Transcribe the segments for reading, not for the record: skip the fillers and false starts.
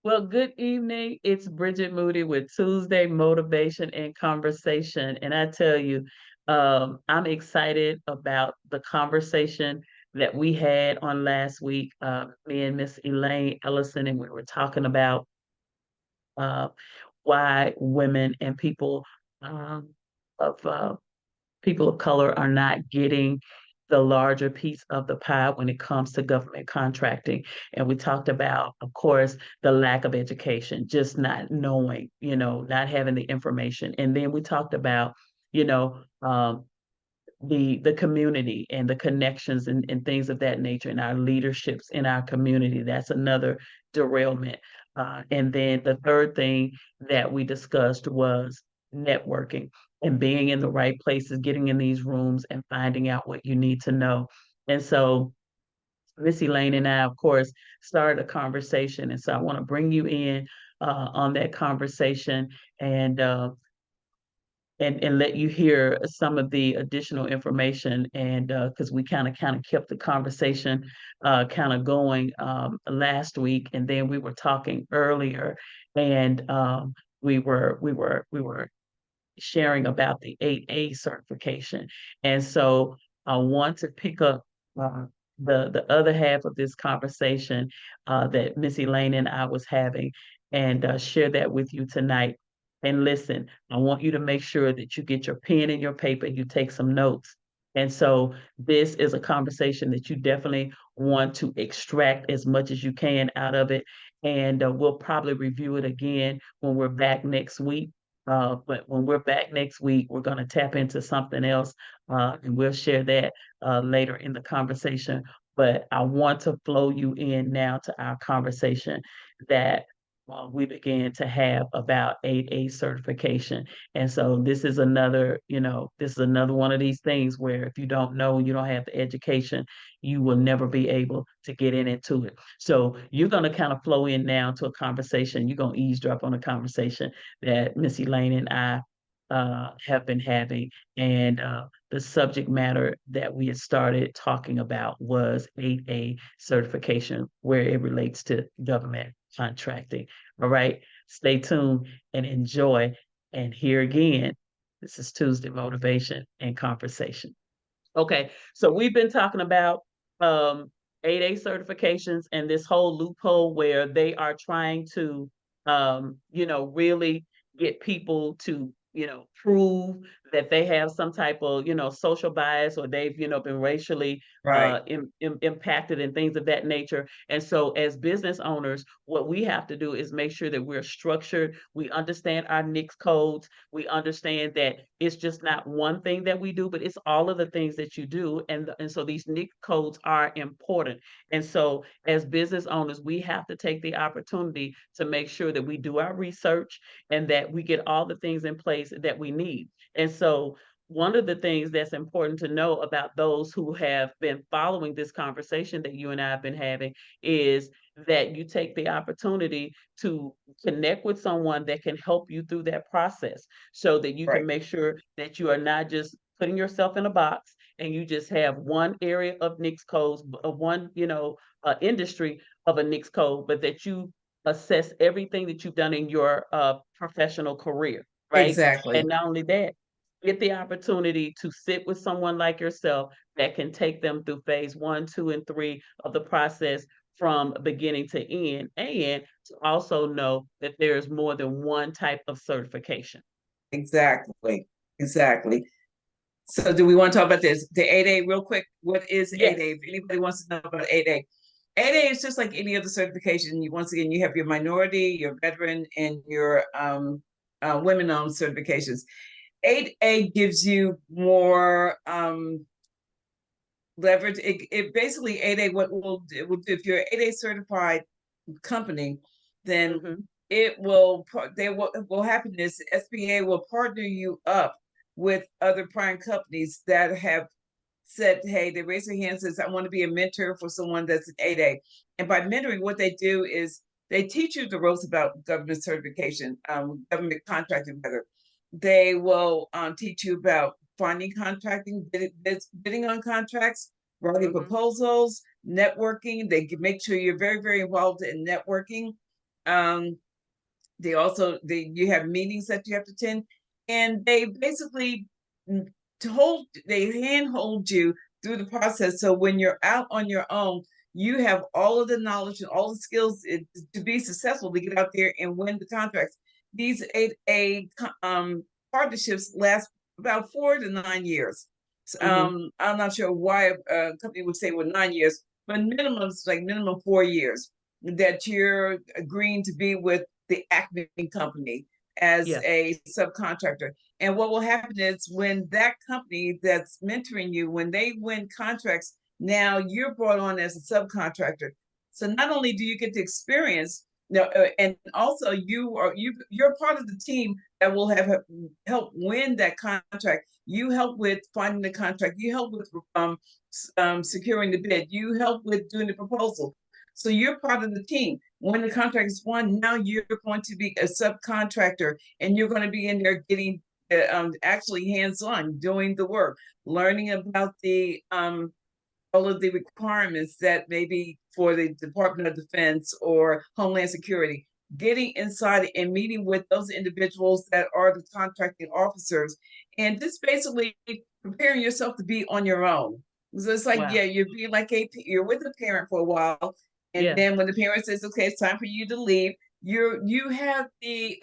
Well, good evening. It's Bridget Moody with Tuesday Motivation and Conversation. And I tell you, I'm excited about the conversation that we had on last week, me and Miss Elaine Ellison, and we were talking about uh, why women and um, of people of color are not getting the larger piece of the pie when it comes to government contracting. And we talked about, of course, the lack of education, just not knowing, not having the information. And then we talked about, you know, the community and the connections and things of that nature and our leaderships in our community. That's another derailment. And then the third thing that we discussed was networking and being in the right places, getting in these rooms and finding out what you need to know. And so Miss Elaine and I, of course, started a conversation. And so I want to bring you in on that conversation and and let you hear some of the additional information, and because we kind of kept the conversation kind of going last week, and then we were talking earlier, and we were sharing about the 8A certification. And so I want to pick up uh, the other half of this conversation that Miss Elaine and I was having, and share that with you tonight. And listen, I want you to make sure that you get your pen and your paper, you take some notes. And so this is a conversation that you definitely want to extract as much as you can out of it. And we'll probably review it again when we're back next week. But when we're back next week, we're going to tap into something else, and we'll share that later in the conversation. But I want to flow you in now to our conversation that we began to have about 8A certification. And so this is another one of these things where if you don't know, you don't have the education, you will never be able to get into it. So you're going to kind of flow in now to a conversation. You're going to eavesdrop on a conversation that Miss Elaine and I have been having. And the subject matter that we had started talking about was 8A certification, where it relates to government contracting. All right, stay tuned and enjoy. And here again, this is Tuesday Motivation and Conversation. Okay, so we've been talking about um 8A certifications and this whole loophole where they are trying to really get people to, prove that they have some type of, social bias, or they've, been racially Right. impacted and things of that nature. And so as business owners, what we have to do is make sure that we're structured, we understand our NICS codes, we understand that it's just not one thing that we do, but it's all of the things that you do. And so these NICS codes are important. And so as business owners, we have to take the opportunity to make sure that we do our research and that we get all the things in place that we need. And so one of the things that's important to know about those who have been following this conversation that you and I have been having is that you take the opportunity to connect with someone that can help you through that process so that you can Right. make sure that you are not just putting yourself in a box and you just have one area of NICS codes, one, industry of a NICS code, but that you assess everything that you've done in your professional career, right? And Exactly. not only that, get the opportunity to sit with someone like yourself that can take them through phase one, two, and three of the process from beginning to end, and to also know that there's more than one type of certification. Exactly. Exactly. So do we want to talk about this? The 8A real quick. What is Yes. 8A? If anybody wants to know about 8A. 8A is just like any other certification. You once again you have your minority, your veteran, and your women-owned certifications. 8A gives you more leverage. It basically 8A what will do if you're an 8A certified company, then Mhm. it will they will happen is SBA will partner you up with other prime companies that have said, hey, they raise their hand, says, I want to be a mentor for someone that's an 8A. And by mentoring, what they do is they teach you the ropes about government certification, government contracting better. They will teach you about finding contracting, bidding on contracts, writing Mhm. proposals, networking. They make sure you're very, very involved in networking. They also you have meetings that you have to attend, and they basically they handhold you through the process. So when you're out on your own, you have all of the knowledge and all the skills to be successful, to get out there and win the contracts. These 8A partnerships last about 4 to 9 years. Mm-hmm. I'm not sure why a company would say, well, 9 years, but minimum is like minimum 4 years that you're agreeing to be with the acting company as Yeah. a subcontractor. And what will happen is when that company that's mentoring you, when they win contracts, now you're brought on as a subcontractor. So not only do you get the experience, and also you're part of the team that will have help win that contract. You help with finding the contract. You help with securing the bid. You help with doing the proposal. So you're part of the team. When the contract is won, now you're going to be a subcontractor, and you're going to be in there getting actually hands-on, doing the work, learning about the all of the requirements that maybe for the Department of Defense or Homeland Security, getting inside and meeting with those individuals that are the contracting officers, and just basically preparing yourself to be on your own. So it's like, Wow. yeah, you're being like you're with a parent for a while, and Yeah. then when the parent says, okay, it's time for you to leave, you have the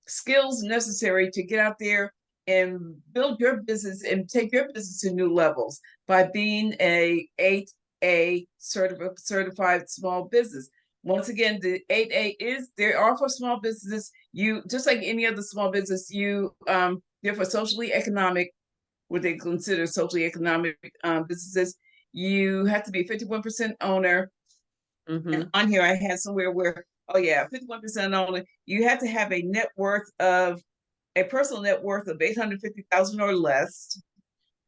skills necessary to get out there and build your business and take your business to new levels by being a 8A certified small business. Once again, the 8A is there are for small businesses. You just like any other small business, they're for socially economic, what they consider socially economic businesses. You have to be 51% owner. And Mm-hmm. on here, I had somewhere where, oh yeah, 51% owner. You have to have a personal net worth of 850,000 or less,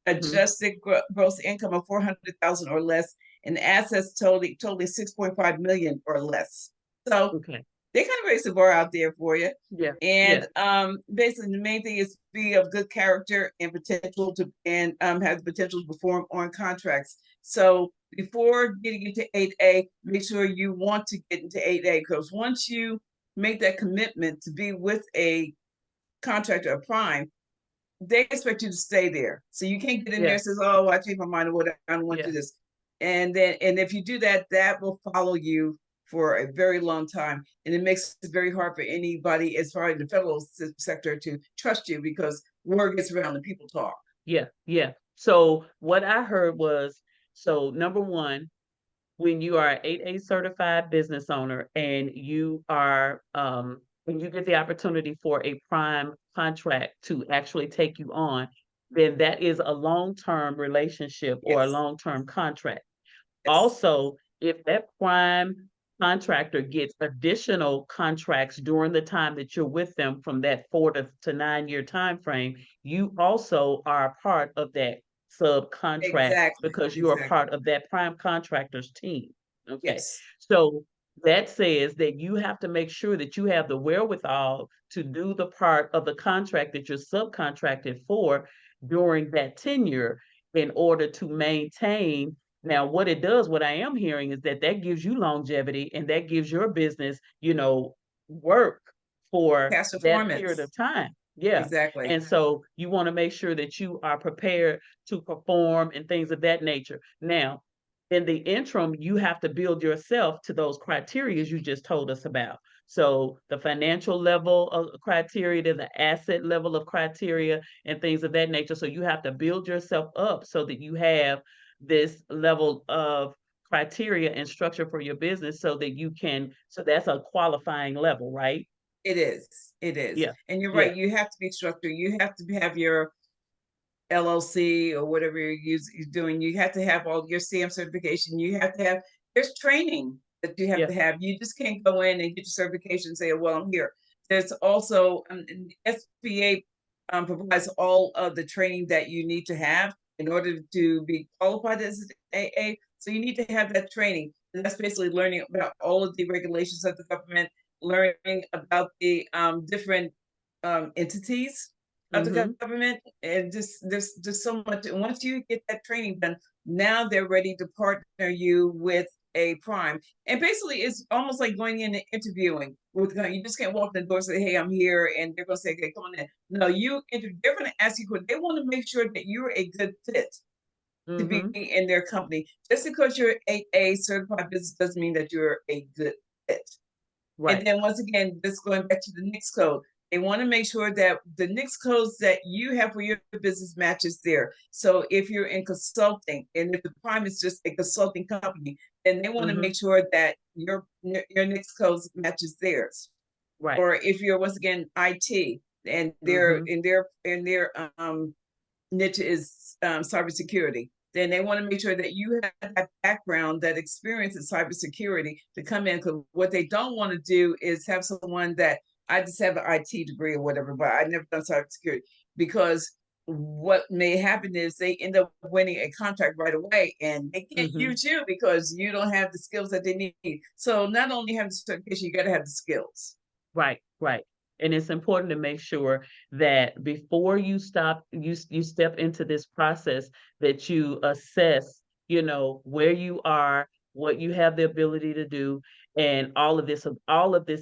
Mm-hmm. adjusted gross income of 400,000 or less, and assets totally 6.5 million or less. So Okay. they kind of raise the bar out there for you. Yeah. Yeah. And basically, the main thing is be of good character and have the potential to perform on contracts. So before getting into 8A, make sure you want to get into 8A, because once you make that commitment to be with a contractor, a prime, they expect you to stay there. So you can't get in there Yeah. and says, "Oh, I changed my mind or whatever. I don't want to Yeah. do this." And if you do that, that will follow you for a very long time, and it makes it very hard for anybody, as far as the federal sector, to trust you, because word gets around and people talk. Yeah. Yeah. So what I heard was, so number one, when you are an 8A certified business owner and you are when you get the opportunity for a prime contract to actually take you on, then that is a long-term relationship or a Yes, long-term contract. yes, Also, if that prime contractor gets additional contracts during the time that you're with them from that 4 to 9 year time frame, you also are a part of that subcontract exactly, because you are exactly. part of that prime contractor's team. Okay. Yes, So that says that you have to make sure that you have the wherewithal to do the part of the contract that you're subcontracted for during that tenure in order to maintain. Now, what it does, what I am hearing is that that gives you longevity and that gives your business, work for past that period performance. of time. Yeah. Exactly. And so you want to make sure that you are prepared to perform and things of that nature. Now, in the interim, you have to build yourself to those criteria you just told us about. So the financial level of criteria to the asset level of criteria and things of that nature. So you have to build yourself up so that you have this level of criteria and structure for your business so that you can, so that's a qualifying level, right? It is. It is. Yeah. And you're Yeah. right. You have to be structured. You have to have your LLC or whatever you're doing. You have to have all your CM certification. You have to have, there's training that you have Yeah. to have. You just can't go in and get your certification and say, well, I'm here. There's also SBA provides all of the training that you need to have in order to be qualified as an AA. So you need to have that training. And that's basically learning about all of the regulations of the government, learning about the different entities of the Mm-hmm. government, and just there's so much. And once you get that training done, now they're ready to partner you with a prime. And basically, it's almost like going in and interviewing with, you just can't walk in the door and say, "Hey, I'm here," and they're gonna say, "Okay, come on in." No, they're gonna ask you, they want to make sure that you're a good fit to be Mm-hmm. in their company. Just because you're 8A certified business doesn't mean that you're a good fit. And Right. then once again, this going back to the NAICS code, they want to make sure that the NAICS codes that you have for your business matches there. So if you're in consulting, and if the prime is just a consulting company, then they want to Mm-hmm. make sure that your NAICS codes matches theirs. Right. Or if you're once again IT, and Mm-hmm. their niche is cybersecurity, then they want to make sure that you have that background, that experience in cybersecurity to come in. Because what they don't want to do is have someone that, I just have an IT degree or whatever, but I never done cybersecurity. Because what may happen is they end up winning a contract right away, and they can't Mm-hmm. use you because you don't have the skills that they need. So not only have the certification, you got to have the skills. Right, right. And it's important to make sure that before you step into this process, that you assess, where you are, what you have the ability to do, and all of this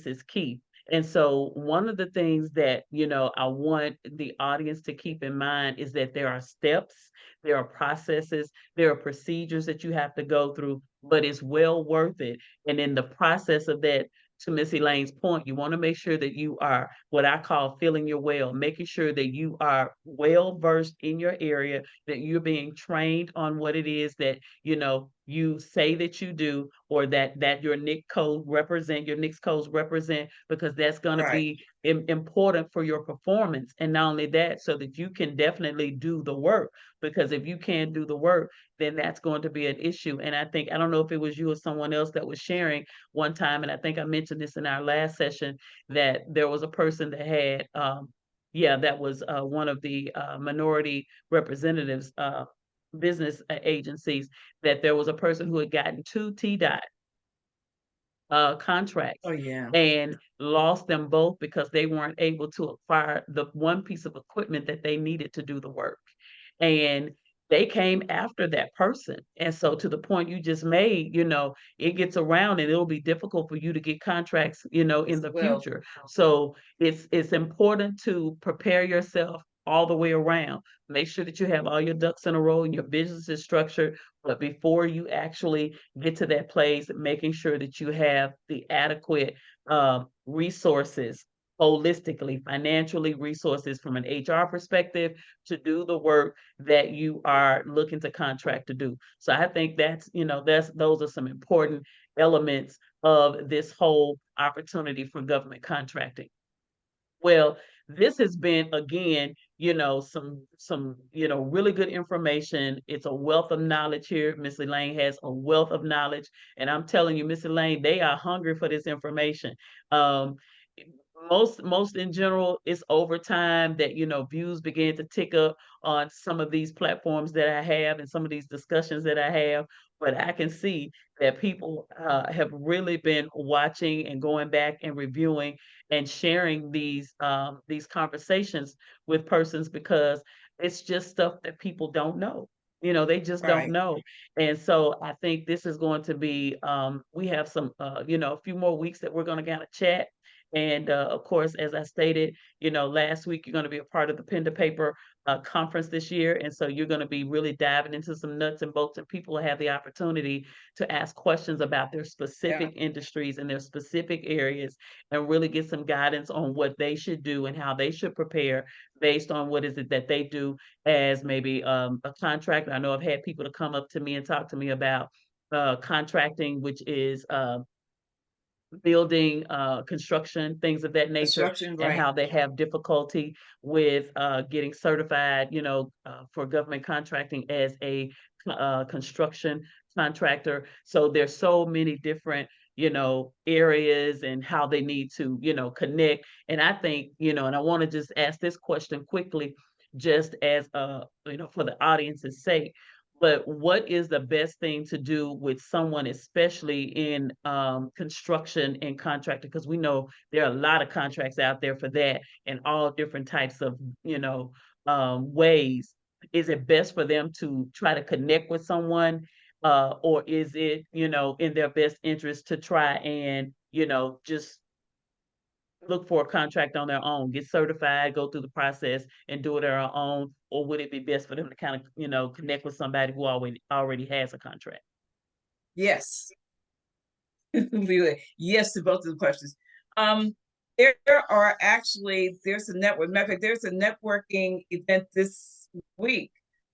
is key. And so one of the things that, I want the audience to keep in mind is that there are steps, there are processes, there are procedures that you have to go through, but it's well worth it. And in the process of that, to Miss Elaine's point, you want to make sure that you are what I call filling your well, making sure that you are well versed in your area, that you're being trained on what it is that you say that you do, or that your NICS codes represent, because that's going to Right, be important for your performance. And not only that, so that you can definitely do the work. Because if you can't do the work, then that's going to be an issue. And I don't know if it was you or someone else that was sharing one time, and I think I mentioned this in our last session, that there was a person that had, yeah, that was one of the minority representatives, business agencies, that there was a person who had gotten two TDOT oh contracts yeah, and lost them both because they weren't able to acquire the one piece of equipment that they needed to do the work. And they came after that person. And so to the point you just made, it gets around and it'll be difficult for you to get contracts, in as the well. future. So it's important to prepare yourself all the way around. Make sure that you have all your ducks in a row and your business is structured. But before you actually get to that place, making sure that you have the adequate resources holistically, financially, resources from an HR perspective to do the work that you are looking to contract to do. So I think those are some important elements of this whole opportunity for government contracting. Well, this has been again, really good information. It's a wealth of knowledge here. Miss Elaine has a wealth of knowledge, and I'm telling you, Miss Elaine, they are hungry for this information. Um, most in general, it's over time that views begin to tick up on some of these platforms that I have and some of these discussions that I have. But I can see that people have really been watching and going back and reviewing and sharing these conversations with persons, because it's just stuff that people don't know. They just don't Right. know. And so I think this is going to be we have some a few more weeks that we're going to kind of chat. And of course, as I stated, last week, you're going to be a part of the Pen to Paper conference this year. And so you're going to be really diving into some nuts and bolts, and people will have the opportunity to ask questions about their Yeah. specific industries and their specific areas, and really get some guidance on what they should do and how they should prepare based on what is it that they do as maybe a contractor. I know I've had people to come up to me and talk to me about contracting, which is building, construction, things of that nature, Construction, and right. how they have difficulty with getting certified, for government contracting as a construction contractor. So there's so many different, areas and how they need to, connect. And I think, and I want to just ask this question quickly, just as for the audience's sake. But what is the best thing to do with someone, especially in construction and contracting? Because we know there are a lot of contracts out there for that and all different types of, ways. Is it best for them to try to connect with someone or is it, in their best interest to try and, just look for a contract on their own, get certified, go through the process and do it on their own? Or would it be best for them to kind of, connect with somebody who already has a contract? Yes. Yes to both of the questions. Um, there are actually there's a network. Matter of fact, there's a networking event this week,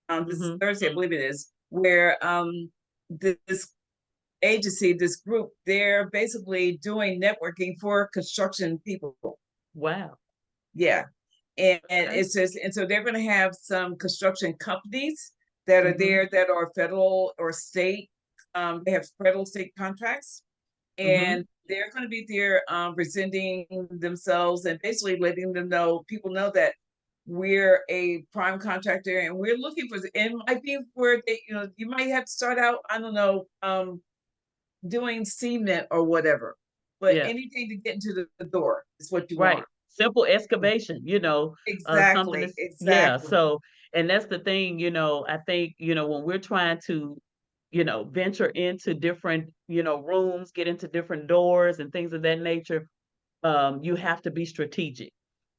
this Mhm. Thursday, I believe it is, where this agency, this group, they're basically doing networking for construction people. Wow. Yeah, and Okay. it's just, and so they're going to have some construction companies that are Mhm. there that are federal or state. They have federal state contracts, and Mhm. they're going to be there presenting themselves and basically letting them know, people know that we're a prime contractor and we're looking for, and it might be where they, you might have to start out, I don't know, doing cement or whatever, but Yeah. anything to get into the door is what you Right. want. Simple excavation, something Exactly, that's yeah, exactly. so and that's the thing, I think, when we're trying to, venture into different, rooms, get into different doors and things of that nature, you have to be strategic.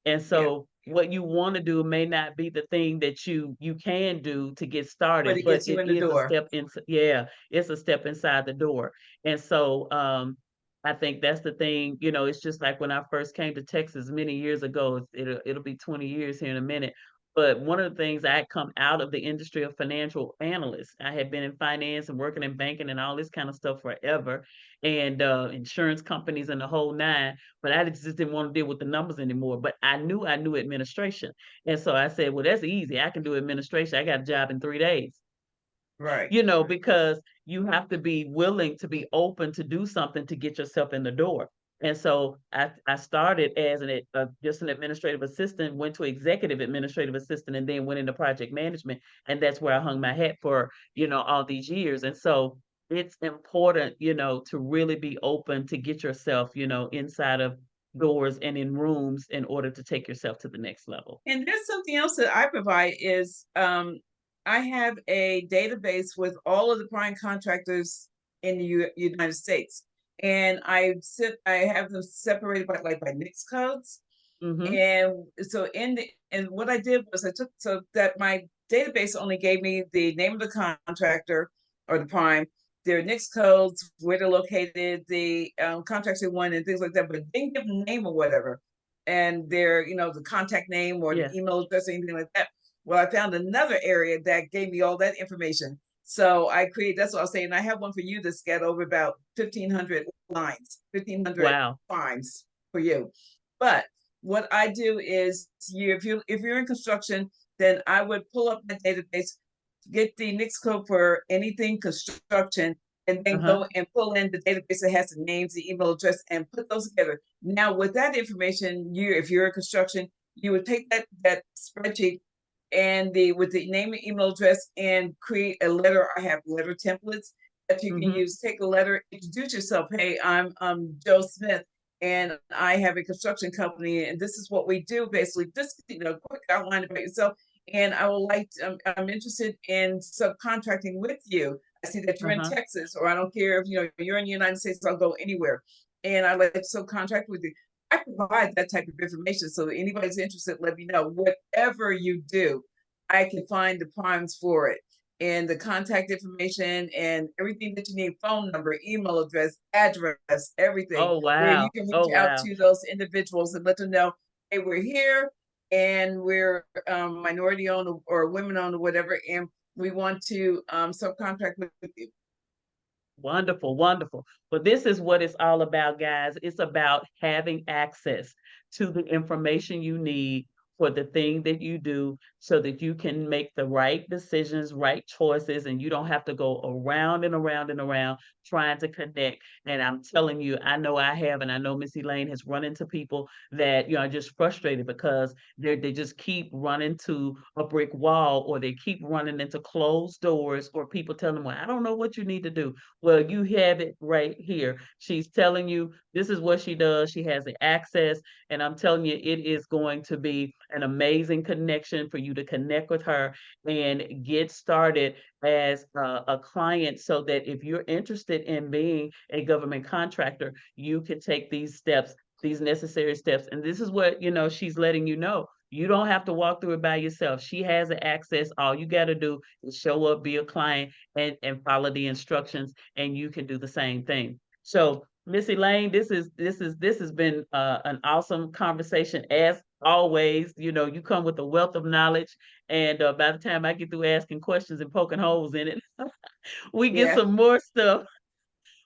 And Yeah, so what you want to do may not be the thing that you can do to get but started, it but gets you it in the is a door. step into yeah, it's a step inside the door. And so I think that's the thing, it's just like when I first came to Texas many years ago, it'll be 20 years here in a minute. But one of the things, I had come out of the industry of financial analyst. I had been in finance and working in banking and all this kind of stuff forever, and insurance companies and the whole nine, but I just didn't want to deal with the numbers anymore. But I knew administration. And so I said, well, that's easy. I can do administration. I got a job in 3 days. Right. Because you have to be willing to be open to do something to get yourself in the door. And so I started as just an administrative assistant, went to executive administrative assistant, and then went into project management. And that's where I hung my hat for, all these years. And so it's important, to really be open to get yourself, inside of doors and in rooms in order to take yourself to the next level. And there's something else that I provide is I have a database with all of the prime contractors in the United States, and I have them separated by like by NAICS codes. Hmm. And so and what I did was I took, so that my database only gave me the name of the contractor or the prime, their NICS codes, where they're located, the contracts they won, and things like that, but it didn't give them a name or whatever, and their, the contact name or the Yeah. email address or anything like that. Well, I found another area that gave me all that information. So I created, that's what I was saying. I have one for you that's got over about 1,500 lines, 1,500 Wow. primes for you. But what I do is, if you're in construction, then I would pull up my database, get the NICS code for anything construction, and then Uh-huh. go and pull in the database that has the names, the email address, and put those together. Now, with that information, if you're in construction, you would take that spreadsheet and the with the name and email address and create a letter. I have letter templates that you can Hmm. use. Take a letter, introduce yourself. Hey, I'm Joe Smith, and I have a construction company, and this is what we do. Basically, just quick outline about yourself. And I would like I'm interested in subcontracting with you. I see that you're in Uh-huh. Texas, or I don't care if you're in the United States. I'll go anywhere, and I like to subcontract with you. I provide that type of information, so if anybody's interested, let me know. Whatever you do, I can find the primes for it, and the contact information and everything that you need, phone number, email address, everything, Oh, where you wow. can reach Oh, out wow. to those individuals and let them know, hey, we're here and we're minority owned or women owned or whatever, and we want to subcontract with you. Wonderful, wonderful. But this is what it's all about, guys. It's about having access to the information you need for the thing that you do so that you can make the right decisions, right choices, and you don't have to go around and around and around trying to connect. And I'm telling you, I know I have, and I know Miss Elaine has run into people that, are just frustrated because they just keep running to a brick wall, or they keep running into closed doors, or people telling them, well, I don't know what you need to do. Well, you have it right here. She's telling you This is what she does. She has the access, and I'm telling you, it is going to be an amazing connection for you to connect with her and get started as a client so that if you're interested in being a government contractor, you can take these steps, these necessary steps. And this is what, she's letting you know. You don't have to walk through it by yourself. She has the access. All you got to do is show up, be a client, and follow the instructions, and you can do the same thing. So, Miss Elaine, this has been an awesome conversation as always. You come with a wealth of knowledge, and by the time I get through asking questions and poking holes in it, we get Yeah. some more stuff.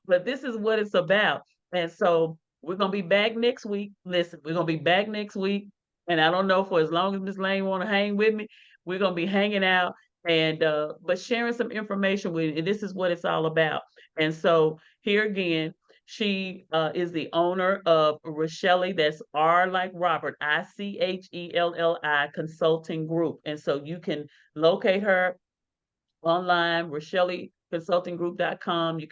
But this is what it's about. And so we're gonna be back next week. Listen, we're gonna be back next week. And I don't know for as long as Miss Lane wanna hang with me, we're gonna be hanging out and but sharing some information with you. And this is what it's all about. And so here again, she is the owner of Rochelle, that's R like Robert, ICHELLI Consulting Group. And so you can locate her online, RochelleConsultingGroup.com. You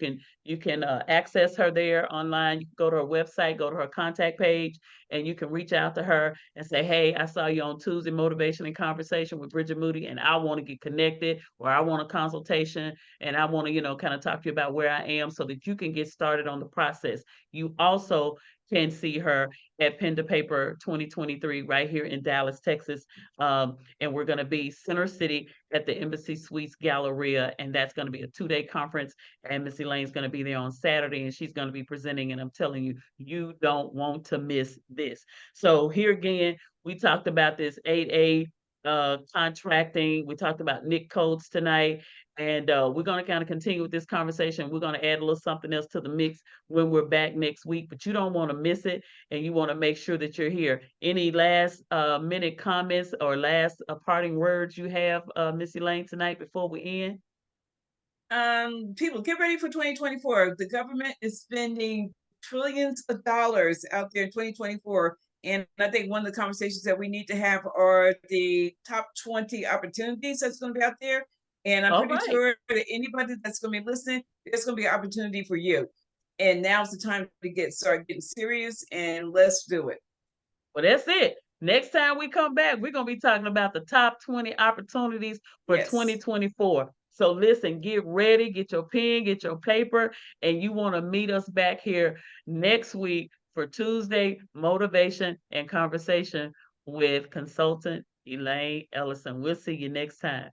can access her there online. You can go to her website, go to her contact page, and you can reach out to her and say, "Hey, I saw you on Tuesday Motivation and Conversation with Bridget Moody, and I want to get connected, or I want a consultation, and I want to, kind of talk to you about where I am, so that you can get started on the process." You also can see her at Pen to Paper 2023 right here in Dallas, Texas. And we're going to be Center City at the Embassy Suites Galleria, and that's going to be a 2-day conference. And Miss Elaine's going to be there on Saturday, and she's going to be presenting. And I'm telling you, you don't want to miss this. So here again, we talked about this 8A contracting. We talked about NIC codes tonight. And we're going to kind of continue with this conversation. We're going to add a little something else to the mix when we're back next week, but you don't want to miss it, and you want to make sure that you're here. Any last minute comments or last parting words you have, Miss Elaine, tonight before we end? People, get ready for 2024. The government is spending trillions of dollars out there in 2024. And I think one of the conversations that we need to have are the top 20 opportunities that's going to be out there. And I'm All pretty right. sure that anybody that's going to be listening, there's going to be an opportunity for you. And now's the time to start getting serious, and let's do it. Well, that's it. Next time we come back, we're going to be talking about the top 20 opportunities for Yes. 2024. So listen, get ready, get your pen, get your paper, and you want to meet us back here next week for Tuesday Motivation and Conversation with consultant Elaine Ellison. We'll see you next time.